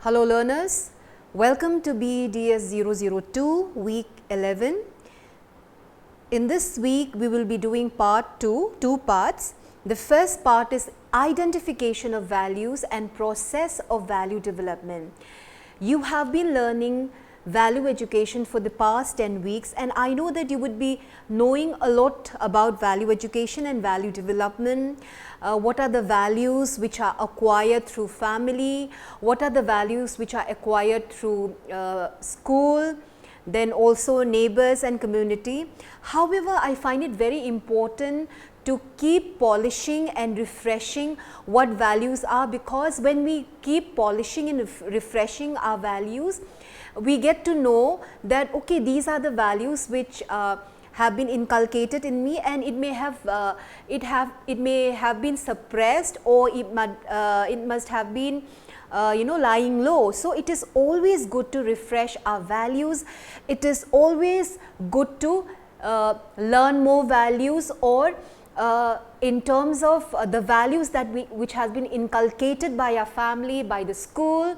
Hello learners, welcome to BEDS 002 week 11. In this week we will be doing part 2 parts. The first part is identification of values and process of value development. You have been learning value education for the past 10 weeks and I know that you would be knowing a lot about value education and value development. What are the values which are acquired through family, what are the values which are acquired through school, then also neighbors and community. However, I find it very important to keep polishing and refreshing what values are, because when we keep polishing and refreshing our values, we get to know that okay, these are the values which have been inculcated in me, and it may have been suppressed, or it must have been lying low. So it is always good to refresh our values. It is always good to learn more values, or in terms of the values that which has been inculcated by our family, by the school,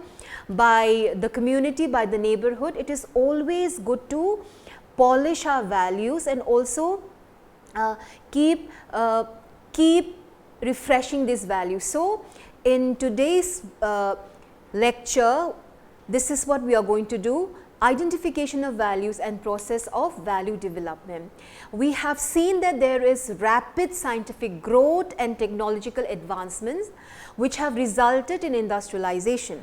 by the community, by the neighborhood. It is always good to polish our values and also keep refreshing these values. So in today's lecture, this is what we are going to do: identification of values and process of value development. We have seen that there is rapid scientific growth and technological advancements which have resulted in industrialization.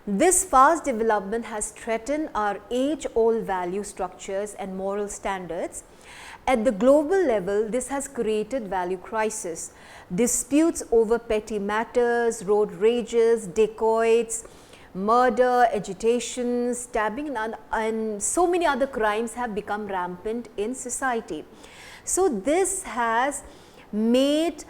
This fast development has threatened our age-old value structures and moral standards. At the global level, this has created value crisis. Disputes over petty matters, road rages, dacoits, murder, agitation, stabbing and so many other crimes have become rampant in society. So this has made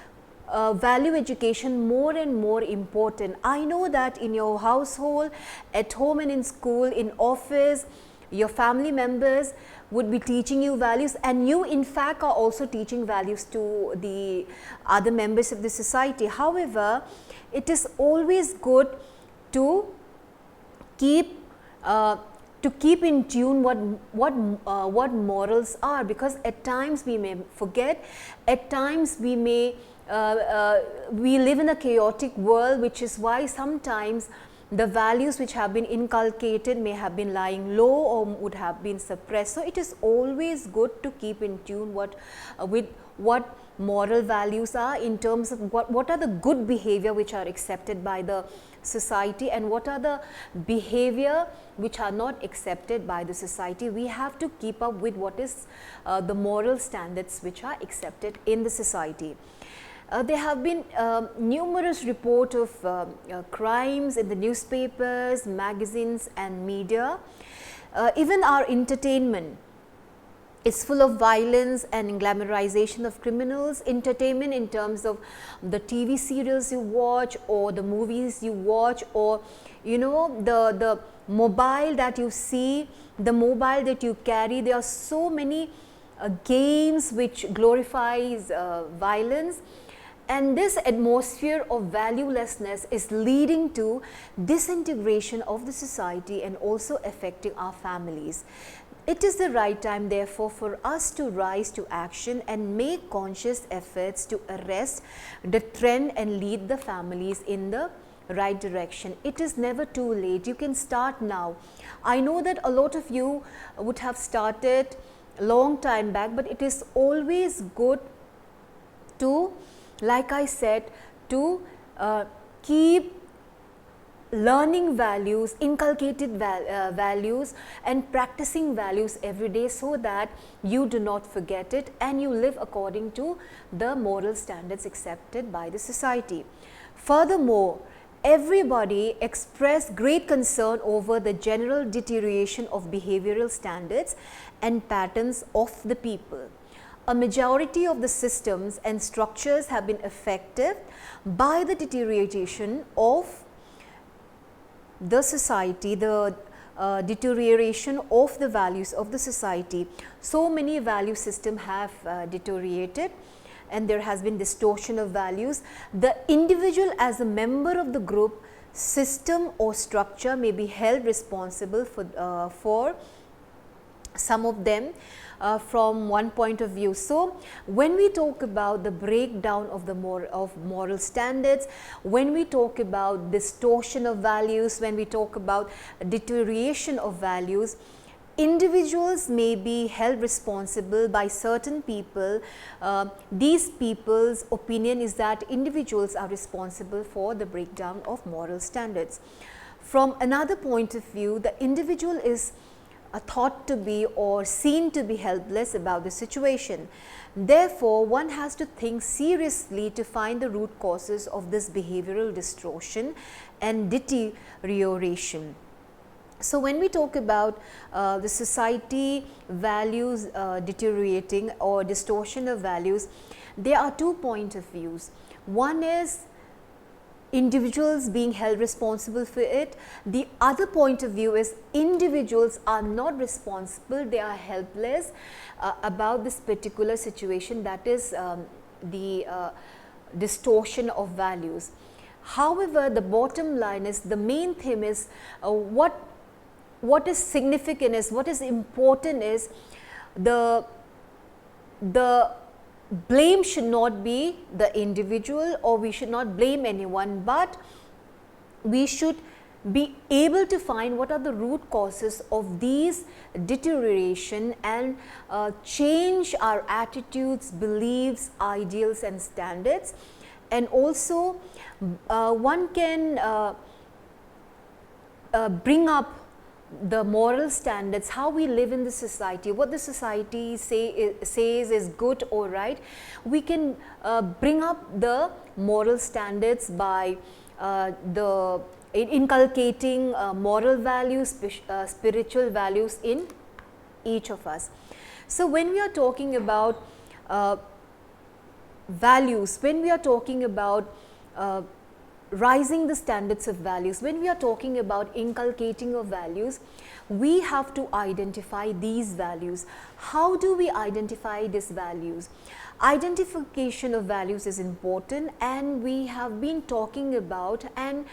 value education more and more important. I know that in your household, at home and in school, in office, your family members would be teaching you values, and you in fact are also teaching values to the other members of the society. However, it is always good to keep in tune what morals are, because at times we may forget, at times we may we live in a chaotic world, which is why sometimes the values which have been inculcated may have been lying low or would have been suppressed. So it is always good to keep in tune with what moral values are, in terms of what are the good behavior which are accepted by the society and what are the behavior which are not accepted by the society. We have to keep up with what is the moral standards which are accepted in the society. There have been numerous reports of crimes in the newspapers, magazines and media. Even our entertainment is full of violence and glamorization of criminals. Entertainment in terms of the TV serials you watch, or the movies you watch, or the mobile that you see, the mobile that you carry. There are so many games which glorifies violence. And this atmosphere of valuelessness is leading to disintegration of the society and also affecting our families. It is the right time, therefore, for us to rise to action and make conscious efforts to arrest the trend and lead the families in the right direction. It is never too late. You can start now. I know that a lot of you would have started a long time back, but it is always good to, like I said, to keep learning values, inculcated values and practicing values every day, so that you do not forget it and you live according to the moral standards accepted by the society. Furthermore, everybody expressed great concern over the general deterioration of behavioral standards and patterns of the people. A majority of the systems and structures have been affected by the deterioration of the society, the deterioration of the values of the society. So many value systems have deteriorated and there has been distortion of values. The individual as a member of the group system or structure may be held responsible for some of them from one point of view. So, when we talk about the breakdown of the moral standards, when we talk about distortion of values, when we talk about deterioration of values, individuals may be held responsible by certain people. These people's opinion is that individuals are responsible for the breakdown of moral standards. From another point of view, the individual is thought to be or seen to be helpless about the situation. Therefore, one has to think seriously to find the root causes of this behavioral distortion and deterioration. So, when we talk about the society values deteriorating or distortion of values, there are two points of views. One is individuals being held responsible for it. The other point of view is individuals are not responsible, they are helpless about this particular situation, that is the distortion of values. However, the bottom line is, the main theme is what is significant is, what is important is, the blame should not be the individual, or we should not blame anyone, but we should be able to find what are the root causes of these deterioration and change our attitudes, beliefs, ideals and standards. And also one can bring up the moral standards, how we live in the society, what the society says is good or right. We can bring up the moral standards by inculcating moral values, spiritual values in each of us. So, when we are talking about values, when we are talking about rising the standards of values, when we are talking about inculcating of values, we have to identify these values. How do we identify these values? Identification of values is important, and we have been talking about, and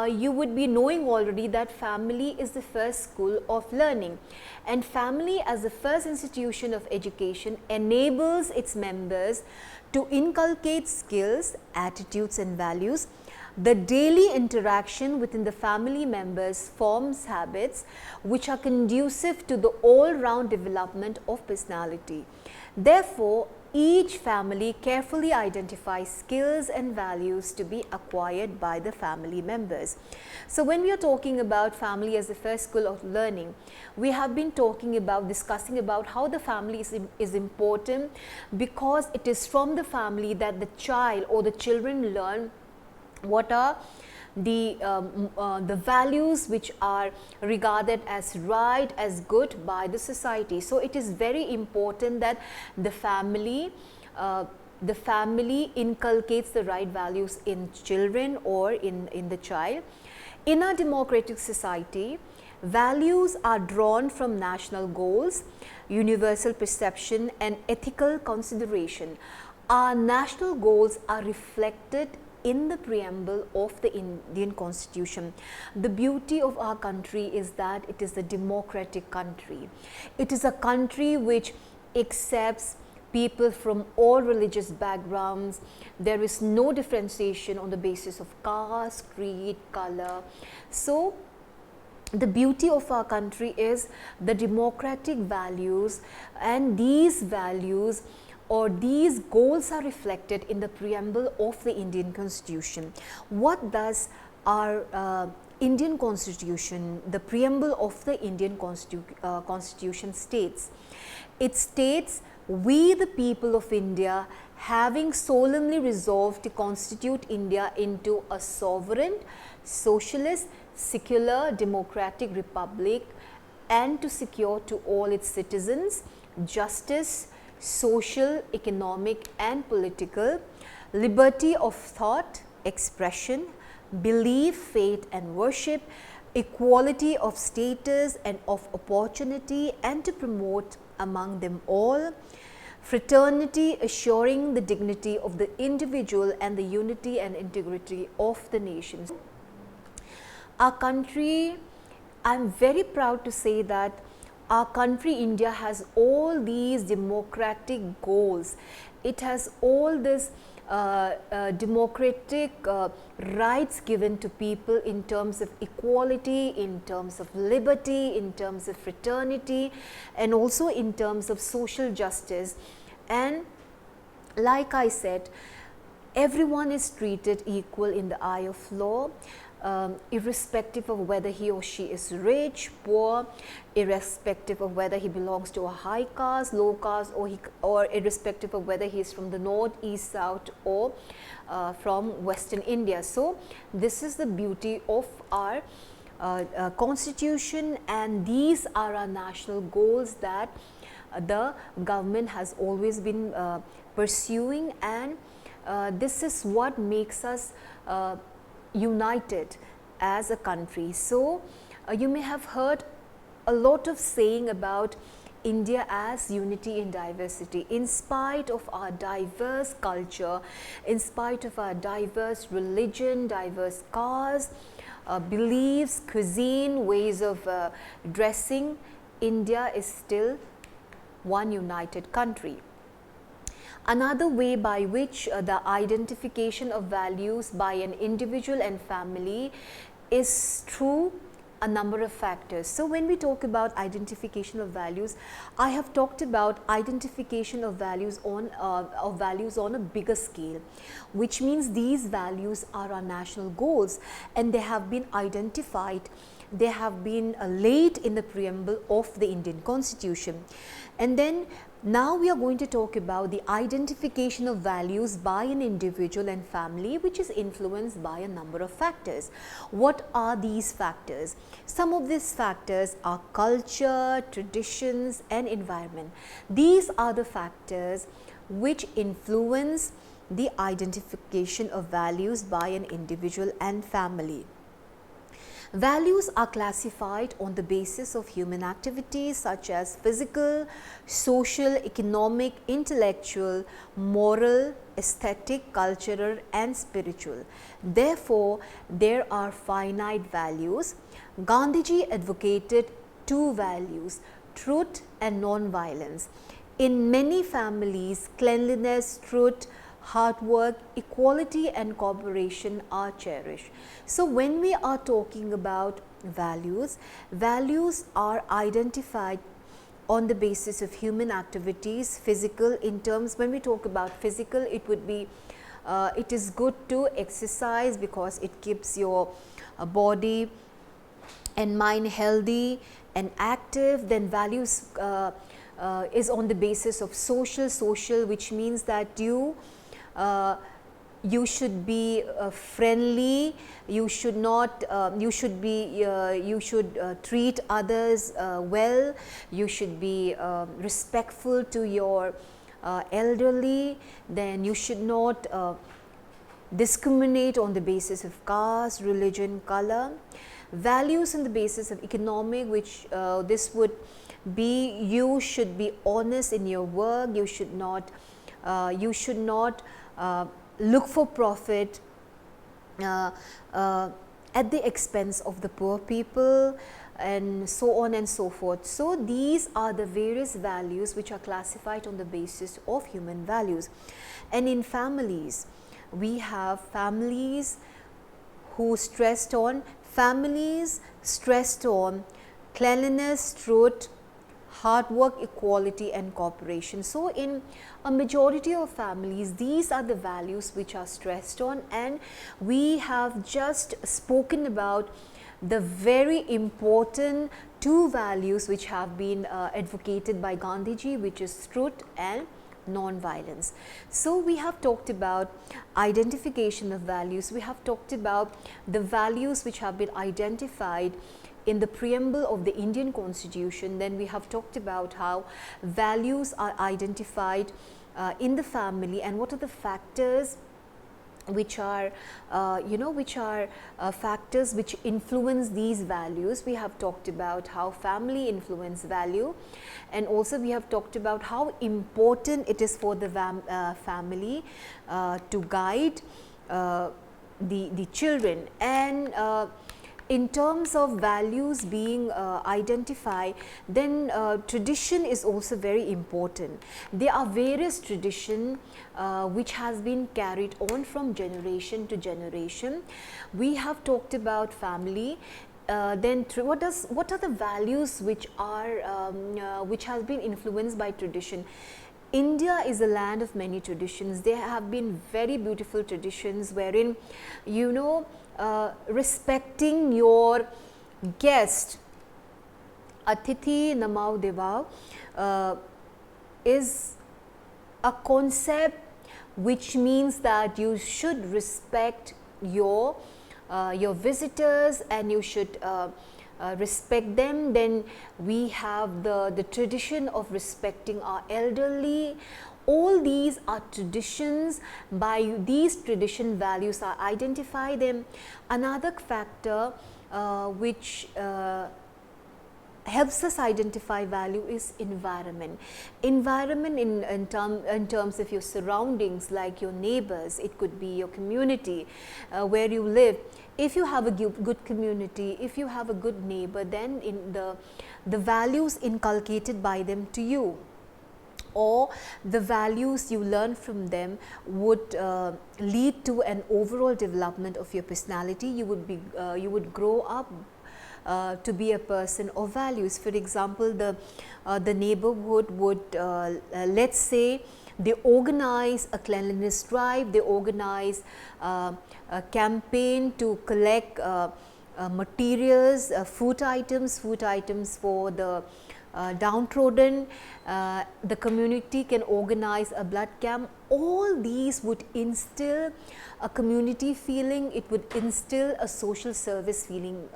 you would be knowing already that family is the first school of learning, and family as the first institution of education enables its members to inculcate skills, attitudes and values. The daily interaction within the family members forms habits which are conducive to the all-round development of personality. Therefore, each family carefully identifies skills and values to be acquired by the family members. So, when we are talking about family as the first school of learning, we have been discussing about how the family is important, because it is from the family that the child or the children learn what are the values which are regarded as right, as good by the society. So, it is very important that the family inculcates the right values in children or in the child. In a democratic society, values are drawn from national goals, universal perception and ethical consideration. Our national goals are reflected in the preamble of the Indian Constitution. The beauty of our country is that it is a democratic country. It is a country which accepts people from all religious backgrounds. There is no differentiation on the basis of caste, creed, color. So, the beauty of our country is the democratic values, and these values or these goals are reflected in the preamble of the Indian Constitution. What does our Indian Constitution, the preamble of the Indian Constitution states? It states, "We the people of India, having solemnly resolved to constitute India into a sovereign, socialist, secular, democratic republic, and to secure to all its citizens justice, social, economic and political, liberty of thought, expression, belief, faith and worship, equality of status and of opportunity, and to promote among them all fraternity, assuring the dignity of the individual and the unity and integrity of the nations." Our country, I'm very proud to say that our country India has all these democratic goals. It has all this democratic rights given to people in terms of equality, in terms of liberty, in terms of fraternity, and also in terms of social justice. And like I said, everyone is treated equal in the eye of law, irrespective of whether he or she is rich, poor, irrespective of whether he belongs to a high caste, low caste, or irrespective of whether he is from the north, east, south, or from Western India. So this is the beauty of our constitution, and these are our national goals that the government has always been pursuing, and this is what makes us united as a country. So you may have heard a lot of saying about India as unity in diversity. In spite of our diverse culture, in spite of our diverse religion, diverse caste, beliefs, cuisine, ways of dressing, India is still one united country. Another way by which the identification of values by an individual and family is through a number of factors. So when we talk about identification of values, I have talked about identification of values on a bigger scale, which means these values are our national goals, and they have been identified, they have been laid in the preamble of the Indian Constitution. And then now we are going to talk about the identification of values by an individual and family, which is influenced by a number of factors. What are these factors? Some of these factors are culture, traditions, and environment. These are the factors which influence the identification of values by an individual and family. Values are classified on the basis of human activities such as physical, social, economic, intellectual, moral, aesthetic, cultural, and spiritual. Therefore, there are finite values. Gandhiji advocated two values, truth and non-violence. In many families, cleanliness, truth, hard work, equality, and cooperation are cherished. So when we are talking about values, values are identified on the basis of human activities, physical. In terms, when we talk about physical, it would be it is good to exercise because it keeps your body and mind healthy and active. Then values is on the basis of social, which means that you should be friendly, you should not, you should treat others well, you should be respectful to your elderly, then you should not discriminate on the basis of caste, religion, color. Values on the basis of economic, which this would be, you should be honest in your work, you should not look for profit at the expense of the poor people, and so on and so forth. So these are the various values which are classified on the basis of human values. And in families, we have families stressed on cleanliness, truth, hard work, equality, and cooperation. So in a majority of families, these are the values which are stressed on, and we have just spoken about the very important two values which have been advocated by Gandhiji, which is truth and non-violence. So we have talked about identification of values, we have talked about the values which have been identified in the preamble of the Indian Constitution. Then we have talked about how values are identified in the family, and what are the factors which are factors which influence these values. We have talked about how family influence value, and also we have talked about how important it is for the family to guide the children. And in terms of values being identified, then tradition is also very important. There are various traditions which has been carried on from generation to generation. We have talked about family. Then what are the values which are which has been influenced by tradition? India is a land of many traditions. There have been very beautiful traditions wherein, you know, respecting your guest, Atithi Namao Deva, is a concept which means that you should respect your visitors and you should respect them. Then we have the tradition of respecting our elderly. All these are traditions. By these tradition values are identify them. Another factor which helps us identify value is environment. Environment in terms of your surroundings, like your neighbors, it could be your community where you live. If you have a good community, if you have a good neighbor, then in the values inculcated by them to you, or the values you learn from them would lead to an overall development of your personality. You would grow up to be a person of values. For example, the neighborhood would let's say they organize a cleanliness drive, they organize a campaign to collect materials, food items for the downtrodden. The community can organize a blood camp. All these would instill a community feeling, it would instill a social service feeling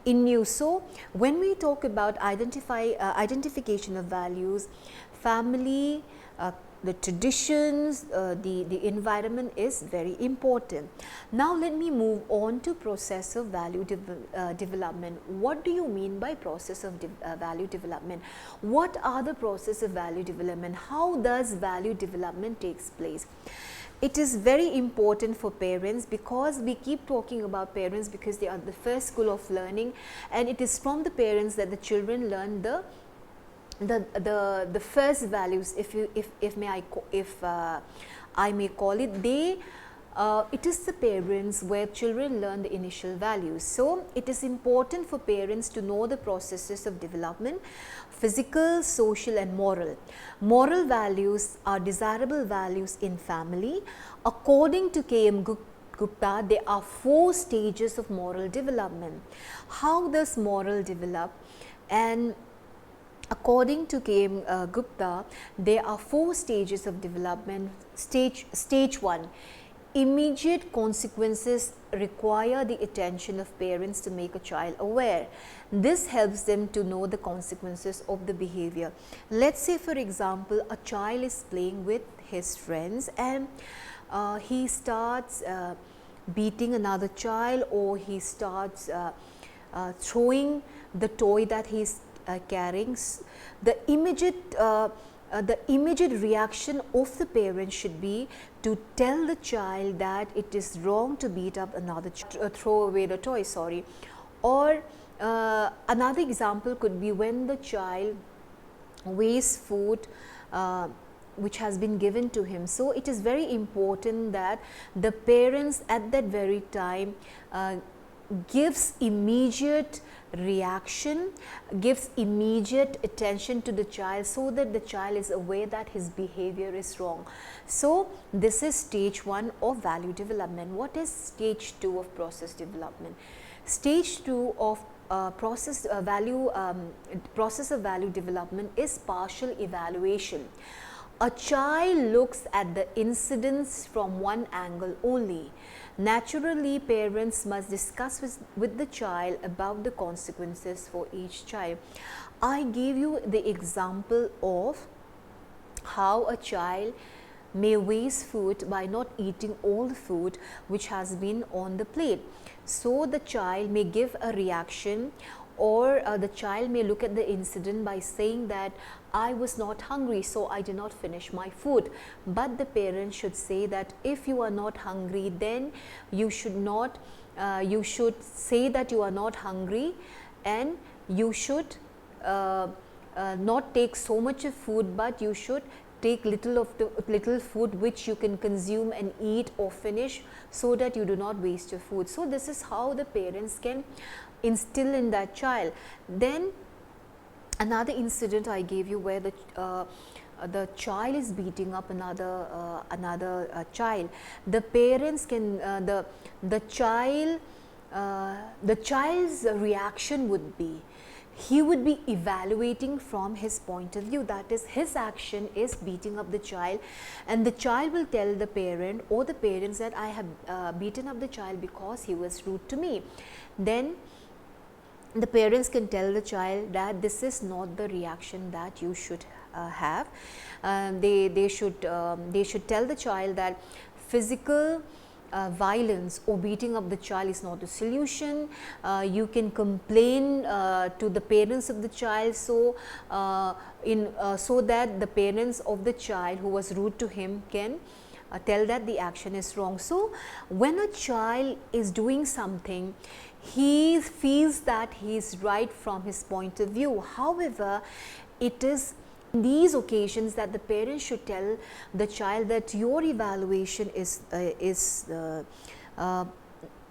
in you. So when we talk about identification of values, family, the traditions, the environment is very important. Now let me move on to process of value development. What do you mean by process of value development? What are the process of value development? How does value development takes place? It is very important for parents, because we keep talking about parents because they are the first school of learning, and it is from the parents that the children learn the first values, if I may call it. It is the parents where children learn the initial values. So it is important for parents to know the processes of development: physical, social and moral. Moral values are desirable values in family. According to K.M. Gupta, there are 4 stages of moral development. How does moral develop? And according to K.M. Gupta, there are 4 stages of development. Stage 1, immediate consequences require the attention of parents to make a child aware. This helps them to know the consequences of the behavior. Let's say, for example, a child is playing with his friends and he starts beating another child, or he starts throwing the toy that he's carrying. The immediate reaction of the parent should be to tell the child that it is wrong to beat up another child, throw away the toy, sorry. Or another example could be when the child wastes food which has been given to him. So it is very important that the parents at that very time gives immediate reaction, gives immediate attention to the child, so that the child is aware that his behavior is wrong. So this is stage 1 of value development. What is stage 2 of process development? Stage 2 of process of value development is partial evaluation. A child looks at the incidents from one angle only. Naturally, parents must discuss with the child about the consequences for each child. I gave you the example of how a child may waste food by not eating all the food which has been on the plate. So the child may give a reaction, or the child may look at the incident by saying that I was not hungry, so I did not finish my food. But the parent should say that if you are not hungry, then you should not you should say that you are not hungry, and you should not take so much of food, but you should take little food which you can consume and eat or finish, so that you do not waste your food. So this is how the parents can instill in that child. Then another incident I gave you, where the child is beating up another child. The parents can the child's reaction would be, he would be evaluating from his point of view, that is, his action is beating up the child, and the child will tell the parent or the parents that I have beaten up the child because he was rude to me. Then the parents can tell the child that this is not the reaction that you should have. They should tell the child that physical violence or beating up the child is not a solution. You can complain to the parents of the child, so that the parents of the child who was rude to him can tell that the action is wrong. So when a child is doing something, he feels that he is right from his point of view. However, it is in these occasions that the parents should tell the child that your evaluation is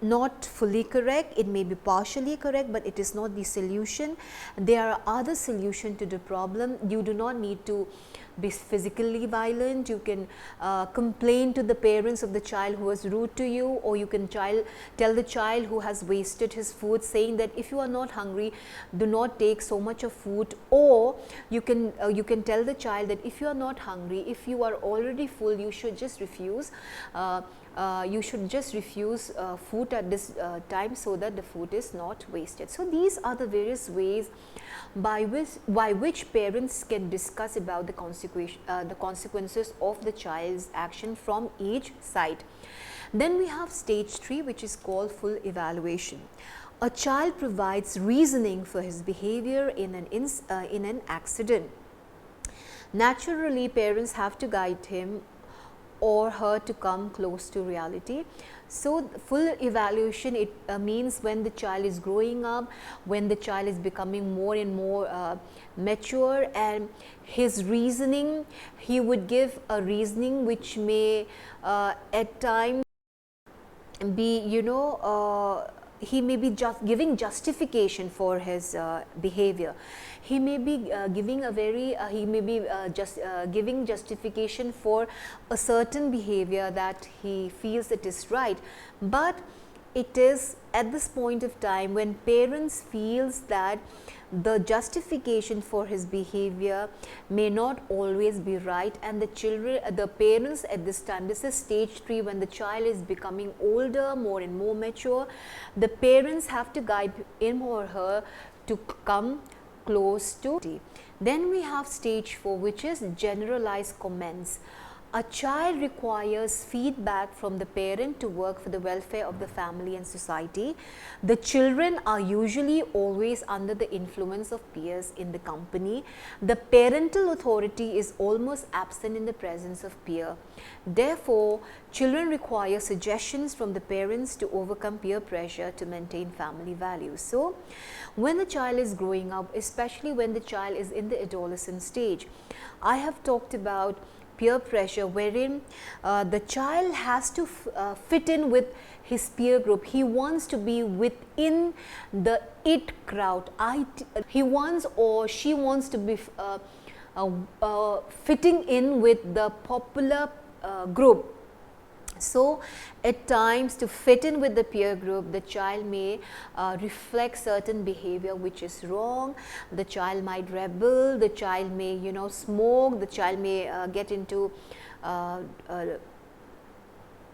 not fully correct. It may be partially correct, but it is not the solution. There are other solutions to the problem. You do not need to be physically violent. You can complain to the parents of the child who was rude to you, or you can tell the child who has wasted his food, saying that if you are not hungry, do not take so much of food. Or you can tell the child that if you are not hungry, if you are already full, you should just refuse food at this time, so that the food is not wasted. So these are the various ways by which parents can discuss about the consequences of the child's action from each side. Then we have stage 3, which is called full evaluation. A child provides reasoning for his behavior in an accident. Naturally, parents have to guide him or her to come close to reality. So full evaluation, it means when the child is growing up, when the child is becoming more and more mature, and his reasoning, he would give a reasoning which may at times be, he may be just giving justification for his behavior. He may be giving giving justification for a certain behavior that he feels it is right. But it is at this point of time when parents feels that the justification for his behavior may not always be right, and the parents at this time, this is stage 3, when the child is becoming older, more and more mature, the parents have to guide him or her to come close to. Then we have stage 4, which is generalized comments. A child requires feedback from the parent to work for the welfare of the family and society. The children are usually always under the influence of peers in the company. The parental authority is almost absent in the presence of peer. Therefore, children require suggestions from the parents to overcome peer pressure to maintain family values. So, when the child is growing up, especially when the child is in the adolescent stage, I have talked about peer pressure, wherein the child has to fit in with his peer group. He wants to be within the it crowd. He wants, or she wants to be fitting in with the popular group. So, at times, to fit in with the peer group, the child may reflect certain behavior which is wrong. The child might rebel, the child may smoke, the child may get into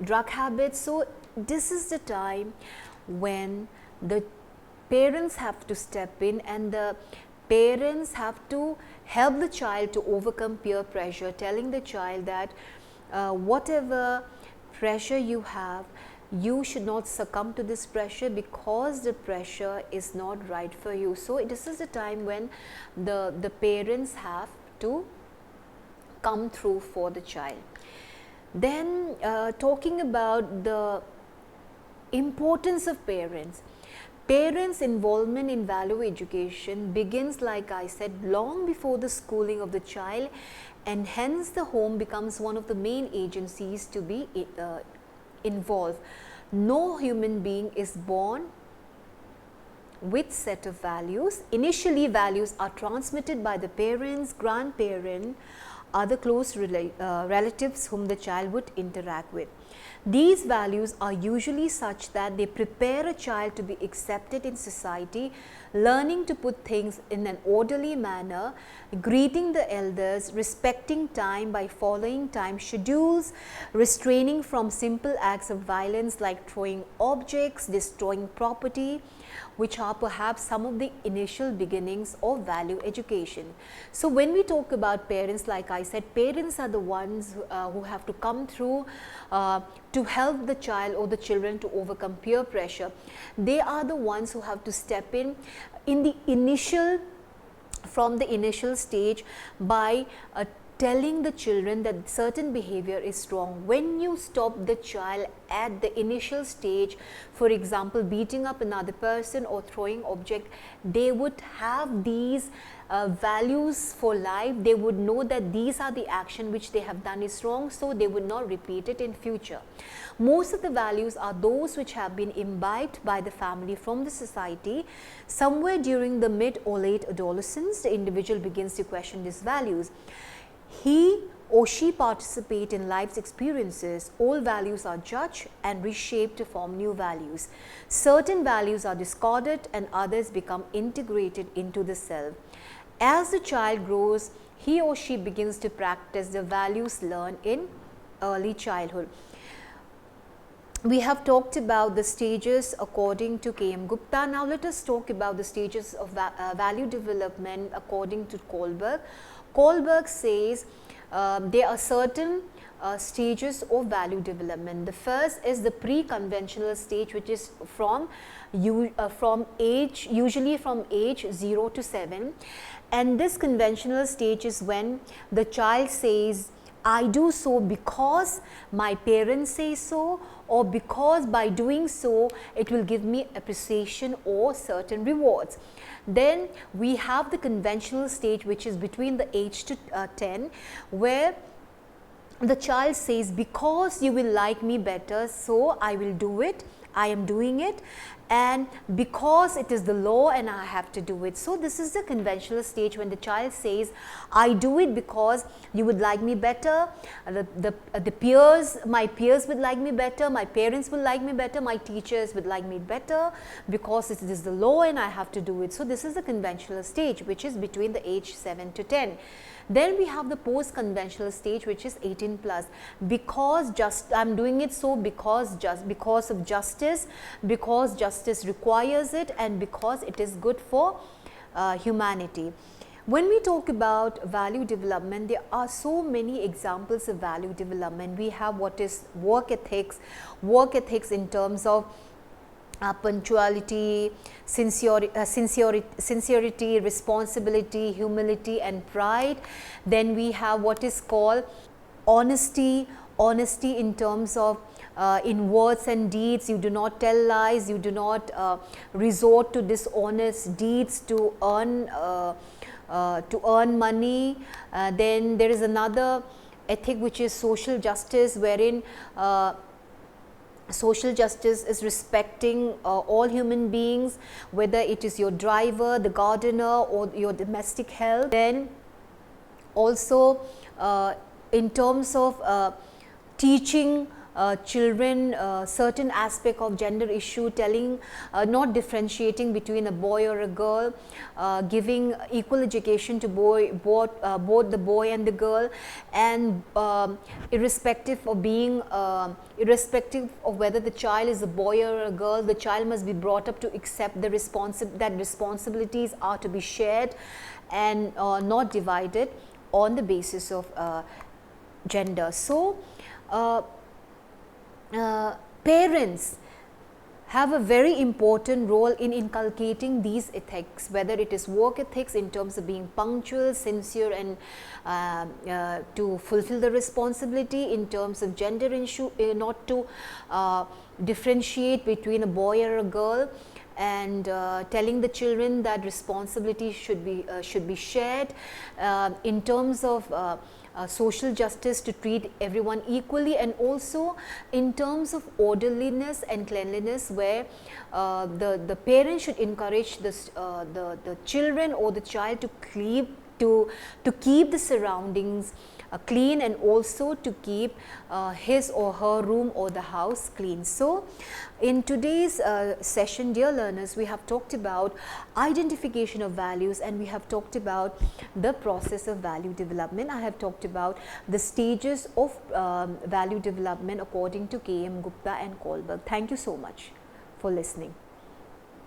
drug habits. So, this is the time when the parents have to step in, and the parents have to help the child to overcome peer pressure, telling the child that whatever pressure you have, you should not succumb to this pressure, because the pressure is not right for you. So this is the time when the parents have to come through for the child. Then talking about the Importance of parents. Parents' involvement in value education begins, like I said, long before the schooling of the child, and hence the home becomes one of the main agencies to be involved. No human being is born with set of values. Initially, values are transmitted by the parents, grandparent, other close relatives whom the child would interact with. These values are usually such that they prepare a child to be accepted in society, learning to put things in an orderly manner, greeting the elders, respecting time by following time schedules, restraining from simple acts of violence like throwing objects, destroying property, which are perhaps some of the initial beginnings of value education. So, when we talk about parents, like I said, parents are the ones who have to come through to help the child or the children to overcome peer pressure. They are the ones who have to step in the initial, from the initial stage, by telling the children that certain behavior is wrong. When you stop the child at the initial stage, for example, beating up another person or throwing object, they would have these values for life. They would know that these are the action which they have done is wrong, so they would not repeat it in future. Most of the values are those which have been imbibed by the family from the society. Somewhere during the mid or late adolescence, the individual begins to question these values. He or she participate in life's experiences. All values are judged and reshaped to form new values. Certain values are discarded and others become integrated into the self. As the child grows, he or she begins to practice the values learned in early childhood. We have talked about the stages according to K.M. Gupta. Now let us talk about the stages of value development according to Kohlberg. Kohlberg says there are certain stages of value development. The first is the pre-conventional stage, which is usually from age 0 to 7, and this conventional stage is when the child says, I do so because my parents say so, or because by doing so it will give me appreciation or certain rewards. Then we have the conventional stage, which is between the age to 10, where the child says, because you will like me better, so I will do it, I am doing it, and because it is the law and I have to do it. So this is the conventional stage when the child says, I do it because you would like me better, my peers would like me better, my parents will like me better, my teachers would like me better, because it is the law and I have to do it. So this is the conventional stage, which is between the age 7 to 10. Then we have the post-conventional stage, which is 18 plus. Because I'm doing it so because of justice, because justice requires it, and because it is good for humanity. When we talk about value development, there are so many examples of value development. We have what is work ethics in terms of punctuality, sincerity, responsibility, humility and pride. Then we have what is called honesty in terms of in words and deeds. You do not tell lies, you do not resort to dishonest deeds to earn money. Then there is another ethic which is social justice, wherein social justice is respecting all human beings, whether it is your driver, the gardener or your domestic help. Then also in terms of teaching children certain aspect of gender issue, telling not differentiating between a boy or a girl, giving equal education to both the boy and the girl, and irrespective of whether the child is a boy or a girl, the child must be brought up to accept the that responsibilities are to be shared and not divided on the basis of parents, have a very important role in inculcating these ethics, whether it is work ethics in terms of being punctual, sincere, and to fulfill the responsibility, in terms of gender issue, not to differentiate between a boy or a girl, and telling the children that responsibility should be shared, in terms of social justice, to treat everyone equally, and also in terms of orderliness and cleanliness, where the parents should encourage the children or the child to keep the surroundings clean, and also to keep his or her room or the house clean. So, in today's session, dear learners, we have talked about identification of values, and we have talked about the process of value development. I have talked about the stages of value development according to K.M. Gupta and Kohlberg. Thank you so much for listening.